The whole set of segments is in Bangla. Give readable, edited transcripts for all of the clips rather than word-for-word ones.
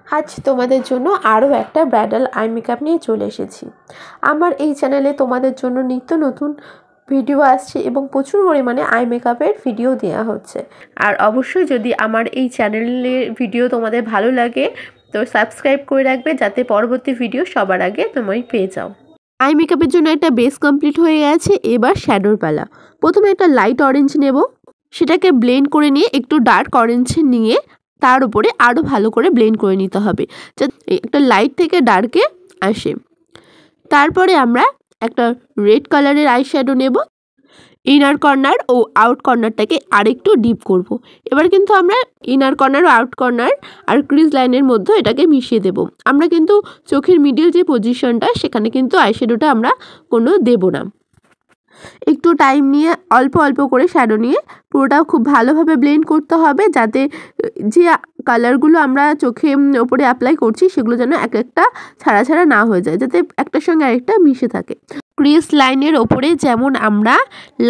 আজ তোমাদের জন্য আরও একটা ব্রাইডাল আই মেকআপ নিয়ে চলে এসেছি। আমার এই চ্যানেলে তোমাদের জন্য নিত্য নতুন ভিডিও আসছে এবং প্রচুর পরিমাণে আই মেকআপের ভিডিও দেওয়া হচ্ছে। আর অবশ্যই যদি আমার এই চ্যানেলের ভিডিও তোমাদের ভালো লাগে তো সাবস্ক্রাইব করে রাখবে, যাতে পরবর্তী ভিডিও সবার আগে তুমি পেয়ে যাও। আই মেকআপের জন্য একটা বেস কমপ্লিট হয়ে গেছে, এবার শ্যাডোর পালা। প্রথমে একটা লাইট অরেঞ্জ নেব, সেটাকে ব্লেন্ড করে নিয়ে একটু ডার্ক অরেঞ্জ নিয়ে তার উপরে আরও ভালো করে ব্লেন্ড করে নিতে হবে, যাতে একটা লাইট থেকে ডার্কে আসে। তারপরে আমরা একটা রেড কালারের আই শ্যাডো নেব, ইনার কর্নার ও আউট কর্নারটাকে আরেকটু ডিপ করব। এবার কিন্তু আমরা ইনার কর্নার ও আউট কর্নার আর ক্রিজ লাইনের মধ্যে এটাকে মিশিয়ে দেব। আমরা কিন্তু চোখের মিডিল যে পজিশনটা সেখানে কিন্তু আই শ্যাডোটা আমরা কোনো দেব না। একটু টাইম নিয়ে অল্প অল্প করে শ্যাডো নিয়ে পুরোটা খুব ভালোভাবে ব্লেন্ড করতে হবে, যাতে যে কালারগুলো আমরা চোখে ওপরে অ্যাপ্লাই করছি সেগুলো যেন এক একটা ছাড়া ছাড়া না হয়ে যায়, যাতে একটার সঙ্গে আরেকটা মিশে থাকে। ক্রিজ লাইনের ওপরে যেমন আমরা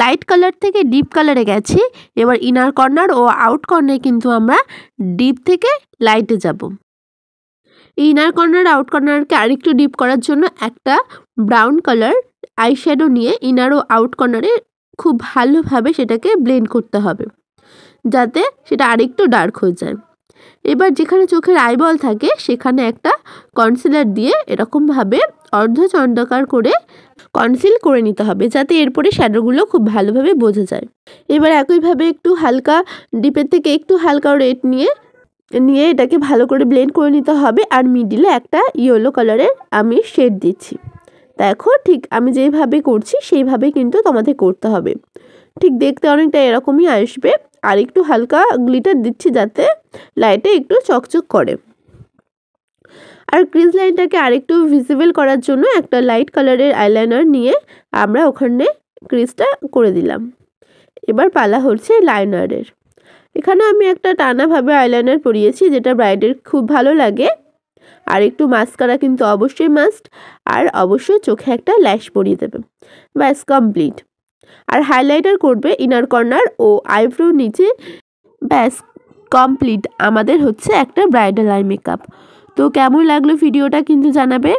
লাইট কালার থেকে ডিপ কালারে গেছি, এবার ইনার কর্নার ও আউট কর্নারে কিন্তু আমরা ডিপ থেকে লাইটে যাব। ইনার কর্নার আউট কর্নারকে আরেকটু ডিপ করার জন্য একটা ব্রাউন কালার আই শ্যাডো নিয়ে ইনার ও আউট কর্নারে খুব ভালোভাবে সেটাকে ব্লেন্ড করতে হবে, যাতে সেটা আরেকটু ডার্ক হয়ে যায়। এবার যেখানে চোখের আইবল থাকে সেখানে একটা কনসিলার দিয়ে এরকমভাবে অর্ধচন্দ্রাকার করে কনসিল করে নিতে হবে, যাতে এরপরে শ্যাডোগুলো খুব ভালোভাবে বোঝা যায়। এবার একইভাবে একটু হালকা ডিপের থেকে একটু হালকা রেড নিয়ে এটাকে ভালো করে ব্লেন্ড করে নিতে হবে। আর মিডিলে একটা ইয়েলো কালারের আমি শেড দিচ্ছি। দেখো, ঠিক আমি যেইভাবে করছি সেইভাবে কিন্তু তোমাদের করতে হবে। ঠিক দেখতে অনেকটা এরকমই আসবে। আর একটু হালকা গ্লিটার দিচ্ছি, যাতে লাইটে একটু চকচক করে। আর ক্রিজ লাইনটাকে আরেকটু ভিজিবল করার জন্য একটা লাইট কালারের আইলাইনার নিয়ে আমরা ওখানে ক্রিজটা করে দিলাম। এবার পালা হচ্ছে লাইনারের। এখানে আমি একটা টানাভাবে আইলাইনার পরিয়েছি, যেটা ব্রাইডের খুব ভালো লাগে। আর একটু মাস্কারা কিন্তু অবশ্যই মাস্ট, আর অবশ্যই চোখে একটা ল্যাশ পরিয়ে দেবে। ব্যাস কমপ্লিট। আর হাইলাইটার করবে ইনার কর্নার ও আইব্রো নিচে। ব্যাস কমপ্লিট আমাদের হচ্ছে একটা ব্রাইডাল আই মেকআপ। তো কেমন লাগলো ভিডিওটা কিন্তু জানাবে।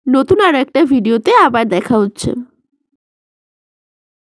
নতুন আরও একটা ভিডিওতে আবার দেখা হচ্ছে।